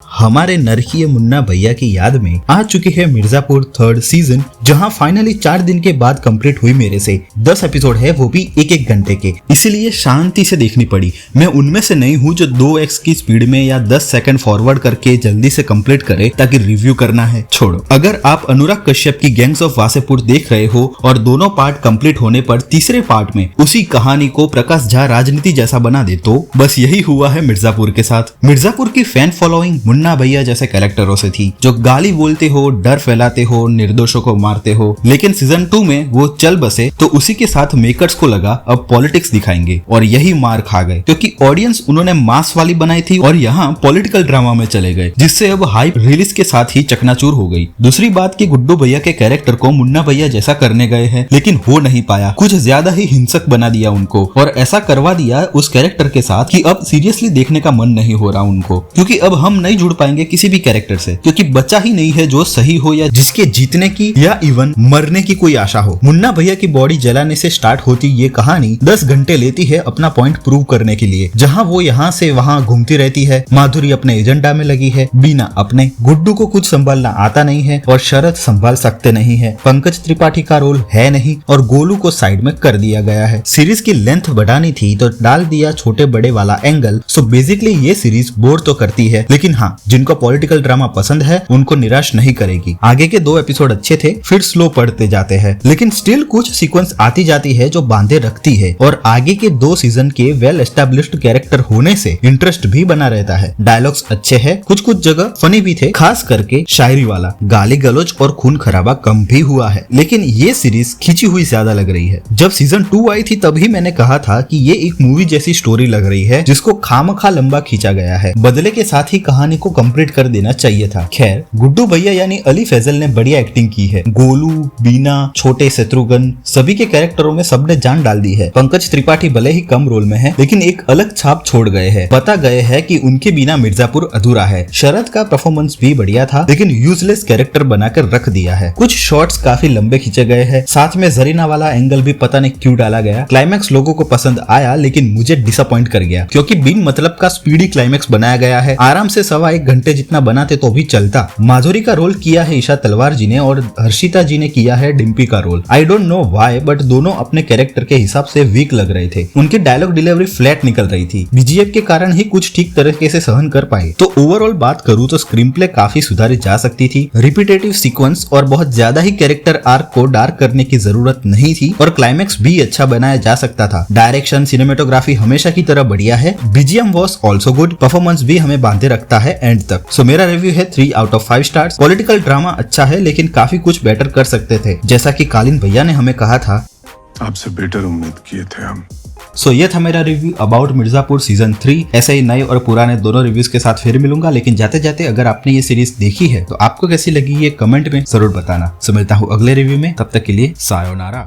हमारे नरकीय मुन्ना भैया की याद में आ चुकी है मिर्जापुर 3rd सीजन, जहां फाइनली 4 दिन के बाद कंप्लीट हुई मेरे से। 10 एपिसोड है, वो भी एक घंटे के, इसीलिए शांति से देखनी पड़ी। मैं उनमें से नहीं हूं जो 2x की स्पीड में या 10 सेकंड फॉरवर्ड करके जल्दी से कंप्लीट करे ताकि रिव्यू करना है। छोड़ो, अगर आप अनुराग कश्यप की गैंग्स ऑफ वासेपुर देख रहे हो और दोनों पार्ट कंप्लीट होने पर तीसरे पार्ट में उसी कहानी को प्रकाश झा राजनीति जैसा बना दे, तो बस यही हुआ है मिर्जापुर के साथ। मिर्जापुर की फैन फॉलोइंग मुन्ना भैया जैसे कैरेक्टरों से थी, जो गाली बोलते हो, डर फैलाते हो, निर्दोषों को मारते हो। लेकिन सीजन 2 में वो चल बसे तो उसी के साथ मेकर्स को लगा अब पॉलिटिक्स दिखाएंगे, और यही मार खा गए, क्योंकि ऑडियंस उन्होंने मास वाली बनाई थी और यहाँ पॉलिटिकल ड्रामा में चले गए, जिससे अब हाइप रिलीज के साथ ही चकनाचूर हो गई। दूसरी बात कि गुड्डू भैया के कैरेक्टर को मुन्ना भैया जैसा करने गए हैं, लेकिन हो नहीं पाया। कुछ ज्यादा ही हिंसक बना दिया उनको, और ऐसा करवा दिया उस कैरेक्टर के साथ कि अब सीरियसली देखने का मन नहीं हो रहा उनको, क्योंकि अब हम नहीं जुड़ पाएंगे किसी भी कैरेक्टर से, क्योंकि बचा ही नहीं है जो सही हो या जिसके जीतने की या इवन मरने की कोई आशा हो। मुन्ना भैया की बॉडी जलाने से स्टार्ट होती ये कहानी 10 घंटे लेती है अपना पॉइंट प्रूव करने के लिए, जहां वो यहाँ से वहां घूमती रहती है। माधुरी अपने एजेंडा में लगी है, बीना अपने, गुड्डू को कुछ संभालना आता नहीं है और शरद संभाल सकते नहीं है, पंकज त्रिपाठी का रोल है नहीं और गोलू को साइड में कर दिया गया है। सीरीज की लेंथ बढ़ानी थी तो डाल दिया छोटे बड़े वाला एंगल। सो बेसिकली ये सीरीज बोर तो करती है, लेकिन हाँ, जिनको पॉलिटिकल ड्रामा पसंद है उनको निराश नहीं करेगी। आगे के 2 एपिसोड अच्छे थे, फिर स्लो पढ़ते जाते हैं, लेकिन स्टिल कुछ सीक्वेंस आती जाती है जो बांधे रखती है, और आगे के 2 सीजन के वेल एस्टेब्लिश्ड कैरेक्टर होने से इंटरेस्ट भी बना रहता है। डायलॉग्स अच्छे हैं, कुछ जगह फनी भी थे, खास करके शायरी वाला। गाली गलौज और खून खराबा कम भी हुआ है, लेकिन ये सीरीज खींची हुई ज्यादा लग रही है। जब सीजन 2 आई थी तभी मैंने कहा था कि ये एक मूवी जैसी स्टोरी लग रही है, जिसको खामखा लंबा खींचा गया है। बदले के साथ ही कहानी को कंप्लीट कर देना चाहिए था। खैर, गुड्डू भैया यानी अली फैजल ने बढ़िया एक्टिंग की है। गोलू, बीना, छोटे शत्रुघ्न, सभी के कैरेक्टरों में सबने जान डाल दी है। पंकज त्रिपाठी भले ही कम रोल में है, लेकिन एक अलग छाप छोड़ गए हैं। बता गए हैं कि उनके बिना मिर्जापुर अधूरा है। शरद का परफॉर्मेंस भी बढ़िया था, लेकिन यूजलेस कैरेक्टर बनाकर रख दिया है। कुछ शॉट्स काफी लंबे खींचे गए हैं, साथ में जरीना वाला एंगल भी पता नहीं क्यों डाला गया। क्लाइमैक्स लोगों को पसंद आया, लेकिन मुझे डिसअपॉइंट कर गया, क्योंकि बिन मतलब का स्पीडी क्लाइमैक्स बनाया गया है। आराम से 1.25 घंटे जितना बनाते तो भी चलता। माधुरी का रोल किया है ईशा तलवार जी ने और हर्षिता जी ने किया है डिम्पी का role. I don't know why, but दोनों अपने कैरेक्टर के हिसाब से वीक लग रहे थे। उनकी डायलॉग डिलीवरी फ्लैट निकल रही थी। बीजीएफ के कारण ही कुछ ठीक तरीके से सहन कर पाए। तो ओवरऑल बात करूं तो स्क्रीन प्ले काफी सुधारी जा सकती थी। रिपीटेटिव सीक्वेंस और बहुत ज्यादा ही कैरेक्टर आर्क को डार्क करने की जरूरत नहीं थी, और क्लाइमैक्स भी अच्छा बनाया जा सकता था। डायरेक्शन, सिनेमेटोग्राफी हमेशा की तरह बढ़िया है। BGM was also good. Performance भी हमें बांधे रखता है एंड तक। सो मेरा रिव्यू है 3 out of 5 stars. Political drama अच्छा है, लेकिन काफी कुछ बेटर कर सकते थे, जैसा कि कालीन भैया ने हमें कहा था। आपसे बेटर उम्मीद किए थे हम। सो ये था मेरा रिव्यू अबाउट मिर्जापुर सीजन 3। ऐसे ही नए और पुराने दोनों रिव्यूज के साथ फिर मिलूंगा, लेकिन जाते जाते अगर आपने ये सीरीज देखी है तो आपको कैसी लगी ये कमेंट में जरूर बताना। सो मिलता हूँ अगले रिव्यू में, तब तक के लिए सायोनारा।